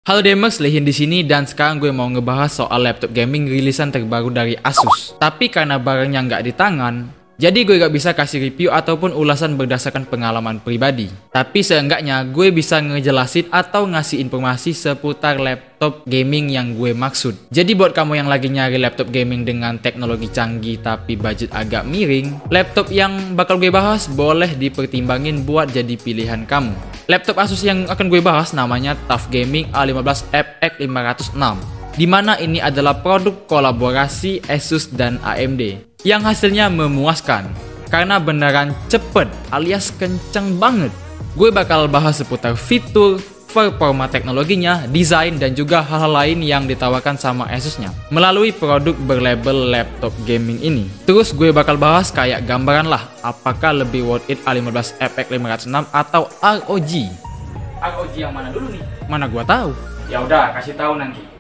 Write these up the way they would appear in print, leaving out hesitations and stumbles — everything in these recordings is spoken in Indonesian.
Halo Demers, Lehin di sini dan sekarang gue mau ngebahas soal laptop gaming rilisan terbaru dari Asus. Tapi karena barangnya nggak di tangan, jadi gue gak bisa kasih review ataupun ulasan berdasarkan pengalaman pribadi. Tapi seenggaknya gue bisa ngejelasin atau ngasih informasi seputar laptop gaming yang gue maksud. Jadi buat kamu yang lagi nyari laptop gaming dengan teknologi canggih tapi budget agak miring, laptop yang bakal gue bahas boleh dipertimbangin buat jadi pilihan kamu. Laptop Asus yang akan gue bahas namanya TUF Gaming A15 FX506. Dimana ini adalah produk kolaborasi Asus dan AMD yang hasilnya memuaskan karena beneran cepet alias kenceng banget. Gue bakal bahas seputar fitur, performa teknologinya, desain, dan juga hal-hal lain yang ditawarkan sama Asusnya melalui produk berlabel laptop gaming ini. Terus gue bakal bahas kayak gambaran lah, apakah lebih worth it A15 FX506 atau ROG. ROG yang mana dulu nih? Mana gua tahu. Ya udah, kasih tahu nanti.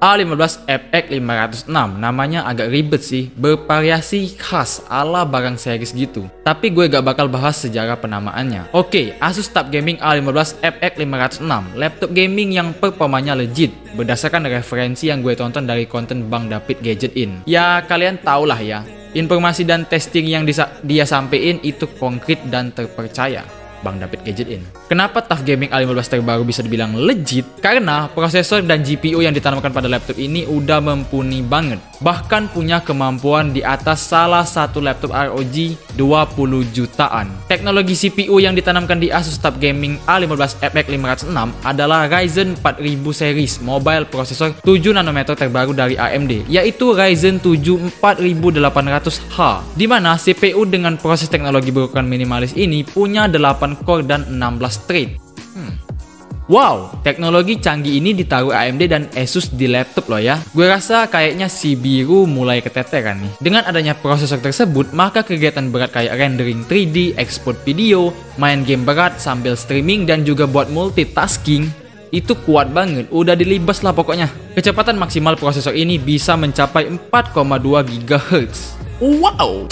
A15 FX506 namanya agak ribet sih, bervariasi khas ala barang series gitu. Tapi gue gak bakal bahas sejarah penamaannya. Oke, Asus TUF Gaming A15 FX506, laptop gaming yang performanya legit berdasarkan referensi yang gue tonton dari konten Bang David Gadget In. Ya kalian tau lah ya, informasi dan testing yang dia sampein itu konkret dan terpercaya. Bang David Gadget In. Kenapa TUF Gaming A15 terbaru bisa dibilang legit? Karena prosesor dan GPU yang ditanamkan pada laptop ini udah mumpuni banget. Bahkan punya kemampuan di atas salah satu laptop ROG 20 jutaan. Teknologi CPU yang ditanamkan di Asus TUF Gaming A15 FX506 adalah Ryzen 4000 series mobile prosesor 7 nanometer terbaru dari AMD, yaitu Ryzen 7 4800H. Dimana CPU dengan proses teknologi berukuran minimalis ini punya 8 core dan 16 thread. Wow, teknologi canggih ini ditaruh AMD dan Asus di laptop loh ya. Gue rasa kayaknya si biru mulai keteteran nih. Dengan adanya prosesor tersebut, maka kegiatan berat kayak rendering 3D, export video, main game berat sambil streaming dan juga buat multitasking itu kuat banget, udah dilibas lah pokoknya. Kecepatan maksimal prosesor ini bisa mencapai 4,2 GHz. Wow!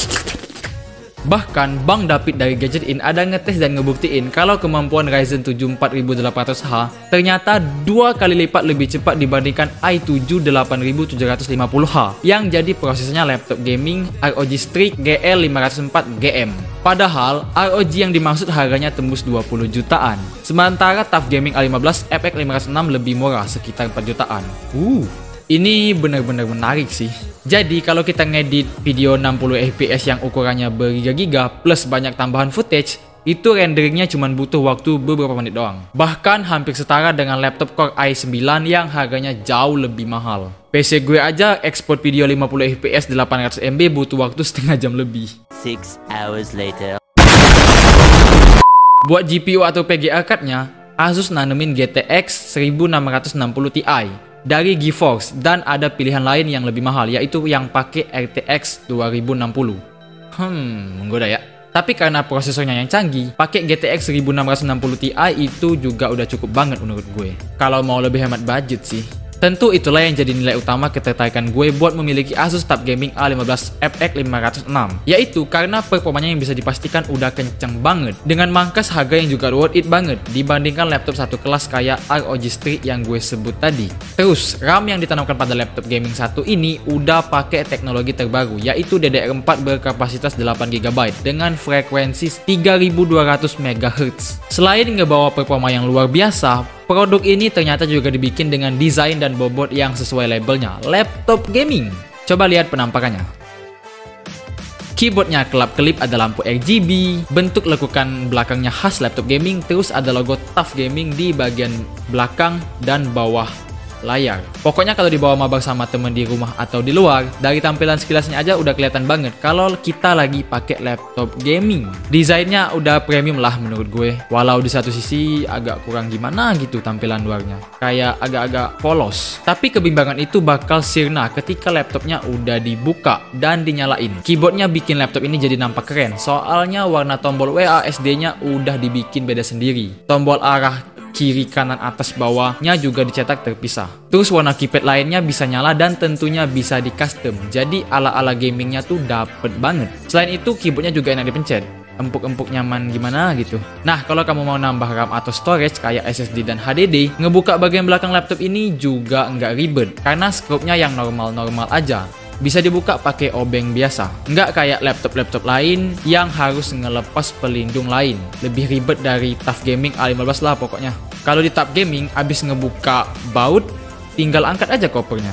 Bahkan Bang David dari Gadget In ada ngetes dan ngebuktiin kalau kemampuan Ryzen 7 4800H ternyata 2 kali lipat lebih cepat dibandingkan i7 8750H yang jadi prosesornya laptop gaming ROG Strix GL504GM. Padahal ROG yang dimaksud harganya tembus 20 jutaan. Sementara TUF Gaming A15 FX506 lebih murah sekitar 4 jutaan. Ini benar-benar menarik sih. Jadi kalau kita ngedit video 60 fps yang ukurannya bergiga-giga plus banyak tambahan footage, itu renderingnya cuma butuh waktu beberapa menit doang. Bahkan hampir setara dengan laptop Core i9 yang harganya jauh lebih mahal. PC gue aja ekspor video 50 fps 800 MB butuh waktu setengah jam lebih. 6 hours later. Buat GPU atau PGA card-nya, Asus nanemin GTX 1660 Ti dari GeForce dan ada pilihan lain yang lebih mahal, yaitu yang pakai RTX 2060. Menggoda ya. Tapi karena prosesornya yang canggih, pakai GTX 1660 Ti itu juga udah cukup banget menurut gue. Kalau mau lebih hemat budget sih. Tentu itulah yang jadi nilai utama ketertarikan gue buat memiliki Asus TUF Gaming A15 FX506, yaitu karena performanya yang bisa dipastikan udah kenceng banget dengan mangkas harga yang juga worth it banget dibandingkan laptop satu kelas kayak ROG Strix yang gue sebut tadi. Terus RAM yang ditanamkan pada laptop gaming satu ini udah pakai teknologi terbaru, yaitu DDR4 berkapasitas 8GB dengan frekuensi 3200 MHz. Selain ngebawa performa yang luar biasa, produk ini ternyata juga dibikin dengan desain dan bobot yang sesuai labelnya, laptop gaming. Coba lihat penampakannya. Keyboardnya kelap-kelip ada lampu RGB, bentuk lekukan belakangnya khas laptop gaming, terus ada logo TUF Gaming di bagian belakang dan bawah layar. Pokoknya kalau dibawa mabar sama temen di rumah atau di luar, dari tampilan sekilasnya aja udah kelihatan banget kalau kita lagi pakai laptop gaming. Desainnya udah premium lah menurut gue, walau di satu sisi agak kurang gimana gitu tampilan luarnya, kayak agak-agak polos. Tapi kebimbangan itu bakal sirna ketika laptopnya udah dibuka dan dinyalain. Keyboardnya bikin laptop ini jadi nampak keren, soalnya warna tombol WASD nya udah dibikin beda sendiri. Tombol arah kiri, kanan, atas, bawahnya juga dicetak terpisah. Terus warna keypad lainnya bisa nyala dan tentunya bisa di custom. Jadi ala-ala gamingnya tuh dapet banget. Selain itu keyboardnya juga enak dipencet. Empuk-empuk nyaman gimana gitu. Nah, kalau kamu mau nambah RAM atau storage kayak SSD dan HDD, ngebuka bagian belakang laptop ini juga nggak ribet karena scope-nya yang normal-normal aja. Bisa dibuka pakai obeng biasa. Nggak kayak laptop-laptop lain yang harus ngelepas pelindung lain. Lebih ribet dari TUF Gaming A15 lah pokoknya. Kalau di TUF Gaming, abis ngebuka baut, tinggal angkat aja kopernya.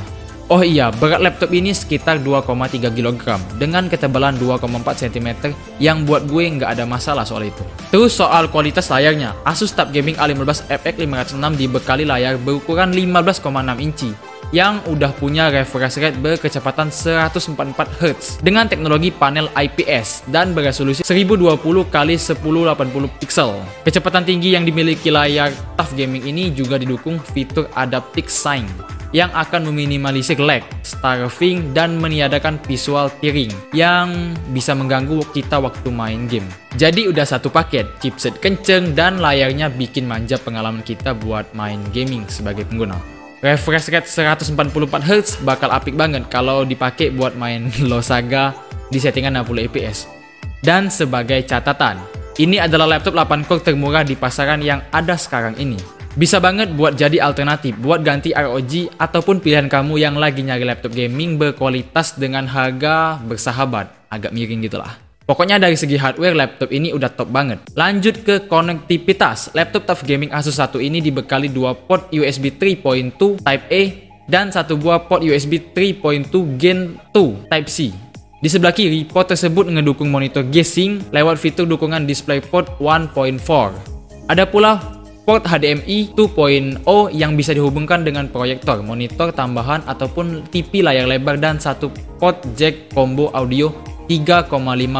Oh iya, berat laptop ini sekitar 2,3 kg dengan ketebalan 2,4 cm yang buat gue nggak ada masalah soal itu. Terus soal kualitas layarnya, Asus TUF Gaming A15 FX 506 dibekali layar berukuran 15,6 inci yang udah punya refresh rate berkecepatan 144 Hz dengan teknologi panel IPS dan beresolusi 1020x1080 pixel. Kecepatan tinggi yang dimiliki layar TUF Gaming ini juga didukung fitur Adaptive Sync yang akan meminimalisir lag, stuttering, dan meniadakan visual tearing yang bisa mengganggu kita waktu main game. Jadi udah satu paket, chipset kenceng dan layarnya bikin manja pengalaman kita buat main gaming sebagai pengguna. Refresh rate 144 Hz bakal apik banget kalau dipakai buat main LoL Saga di settingan 60 fps. Dan sebagai catatan, ini adalah laptop 8 core termurah di pasaran yang ada sekarang ini. Bisa banget buat jadi alternatif buat ganti ROG ataupun pilihan kamu yang lagi nyari laptop gaming berkualitas dengan harga bersahabat. Agak miring gitulah. Pokoknya dari segi hardware laptop ini udah top banget. Lanjut ke konektivitas. Laptop TUF Gaming Asus 1 ini dibekali 2 port USB 3.2 Type A dan 1 buah port USB 3.2 Gen 2 Type C. Di sebelah kiri, port tersebut ngedukung monitor G-Sync lewat fitur dukungan DisplayPort 1.4. Ada pula port HDMI 2.0 yang bisa dihubungkan dengan proyektor, monitor tambahan ataupun TV layar lebar dan satu port jack combo audio 3,5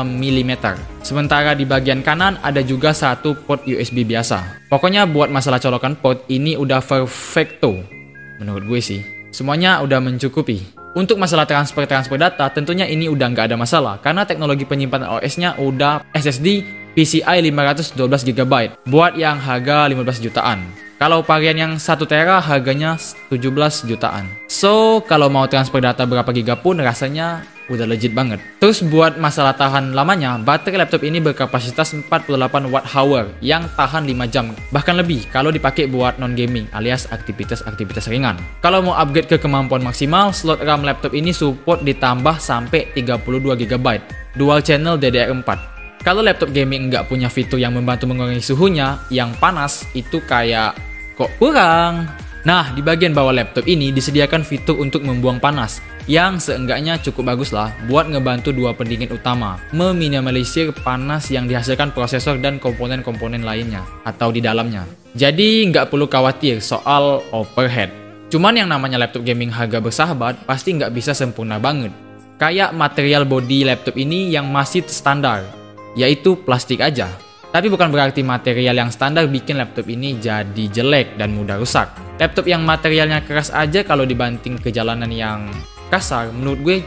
mm. Sementara di bagian kanan ada juga satu port USB biasa. Pokoknya buat masalah colokan port ini udah perfecto. Menurut gue sih, semuanya udah mencukupi. Untuk masalah transfer data tentunya ini udah nggak ada masalah karena teknologi penyimpanan OS-nya udah SSD PCI 512GB buat yang harga 15 jutaan. Kalau varian yang 1 tera harganya 17 jutaan. So, kalau mau transfer data berapa giga pun rasanya udah legit banget. Terus buat masalah tahan lamanya, baterai laptop ini berkapasitas 48 Wh yang tahan 5 jam, bahkan lebih kalau dipakai buat non-gaming alias aktivitas ringan. Kalau mau upgrade ke kemampuan maksimal, slot RAM laptop ini support ditambah sampai 32GB, dual channel DDR4. Kalau laptop gaming nggak punya fitur yang membantu mengurangi suhunya yang panas, itu kayak kok kurang. Nah, di bagian bawah laptop ini disediakan fitur untuk membuang panas yang seenggaknya cukup bagus lah buat ngebantu dua pendingin utama, meminimalisir panas yang dihasilkan prosesor dan komponen-komponen lainnya atau di dalamnya. Jadi nggak perlu khawatir soal overheat. Cuman yang namanya laptop gaming harga bersahabat pasti nggak bisa sempurna banget. Kayak material body laptop ini yang masih standar, yaitu plastik aja. Tapi bukan berarti material yang standar bikin laptop ini jadi jelek dan mudah rusak. Laptop yang materialnya keras aja kalau dibanting ke jalanan yang kasar, menurut gue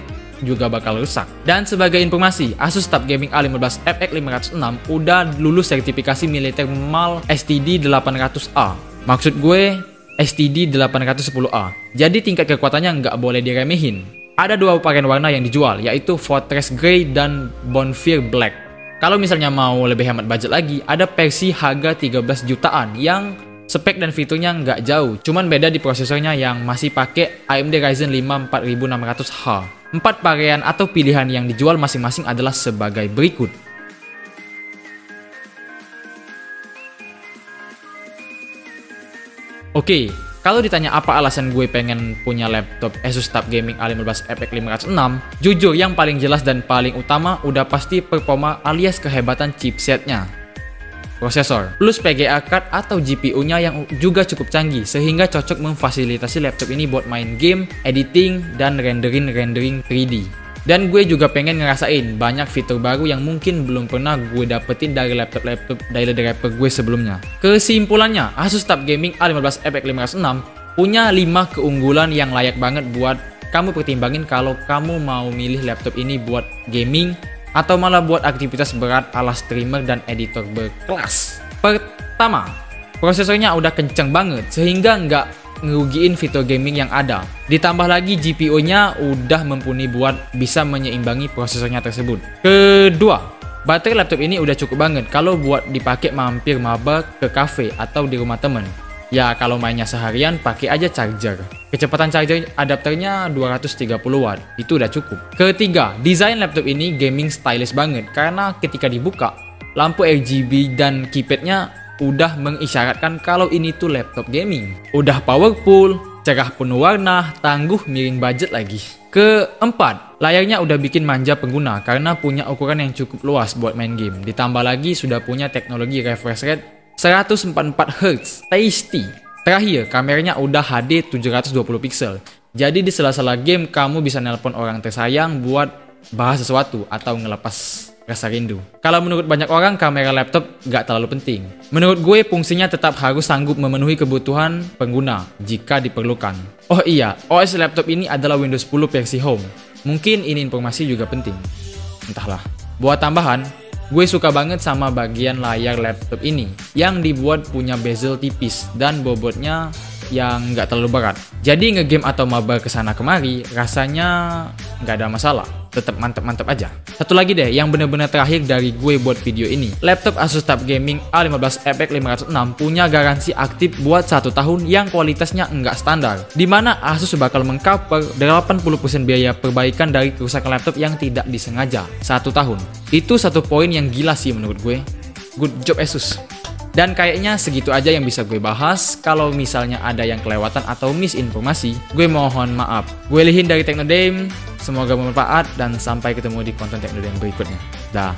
juga bakal rusak. Dan sebagai informasi, Asus TUF Gaming A15 FX 506 udah lulus sertifikasi militer MAL STD 800A. Maksud gue STD 810A. Jadi tingkat kekuatannya nggak boleh diremehin. Ada dua varian warna yang dijual, yaitu Fortress Grey dan Bonfire Black. Kalau misalnya mau lebih hemat budget lagi, ada versi harga 13 jutaan yang spek dan fiturnya nggak jauh, cuman beda di prosesornya yang masih pakai AMD Ryzen 5 4600H. 4 varian atau pilihan yang dijual masing-masing adalah sebagai berikut. Oke, kalau ditanya apa alasan gue pengen punya laptop Asus TUF Gaming A15 FX 506, jujur yang paling jelas dan paling utama udah pasti performa alias kehebatan chipsetnya. Prosesor, plus PGA card atau GPU-nya yang juga cukup canggih sehingga cocok memfasilitasi laptop ini buat main game, editing, dan rendering 3D. Dan gue juga pengen ngerasain banyak fitur baru yang mungkin belum pernah gue dapetin dari laptop-laptop daily driver gue sebelumnya. Kesimpulannya, Asus TUF Gaming A15 FX 506 punya 5 keunggulan yang layak banget buat kamu pertimbangin kalau kamu mau milih laptop ini buat gaming atau malah buat aktivitas berat ala streamer dan editor berkelas. Pertama, Prosesornya udah kenceng banget sehingga nggak ngerugiin fitur gaming yang ada. Ditambah lagi GPU-nya udah mumpuni buat bisa menyeimbangi prosesornya tersebut. Kedua, baterai laptop ini udah cukup banget kalau buat dipakai mampir mabar ke cafe atau di rumah temen. Ya kalau mainnya seharian pakai aja charger. Kecepatan charger adapternya 230 watt, itu udah cukup. Ketiga, desain laptop ini gaming stylish banget karena ketika dibuka, lampu RGB dan keypadnya udah mengisyaratkan kalau ini tuh laptop gaming. Udah powerful, cerah penuh warna, tangguh miring budget lagi. Keempat, layarnya udah bikin manja pengguna karena punya ukuran yang cukup luas buat main game. Ditambah lagi sudah punya teknologi refresh rate 144 Hz, tasty. Terakhir, kameranya udah HD 720 pixel. Jadi di sela-sela game kamu bisa nelpon orang tersayang buat bahas sesuatu atau ngelepas rasa rindu. Kalau menurut banyak orang kamera laptop gak terlalu penting. Menurut gue fungsinya tetap harus sanggup memenuhi kebutuhan pengguna jika diperlukan. Oh iya, OS laptop ini adalah Windows 10 versi Home. Mungkin ini informasi juga penting. Entahlah. Buat tambahan, gue suka banget sama bagian layar laptop ini yang dibuat punya bezel tipis dan bobotnya yang nggak terlalu berat. Jadi ngegame atau mabar kesana kemari rasanya nggak ada masalah. Tetap mantep-mantep aja. Satu lagi deh yang bener-bener terakhir dari gue buat video ini. Laptop Asus TUF Gaming A15 FX 506 punya garansi aktif buat 1 tahun yang kualitasnya enggak standar. Dimana Asus bakal mengcover 80% biaya perbaikan dari kerusakan laptop yang tidak disengaja 1 tahun. Itu satu poin yang gila sih menurut gue. Good job Asus. Dan kayaknya segitu aja yang bisa gue bahas. Kalau misalnya ada yang kelewatan atau misinformasi, gue mohon maaf. Gue Lihin dari Teknodame. Semoga bermanfaat dan sampai ketemu di konten Teknodame berikutnya. Dah.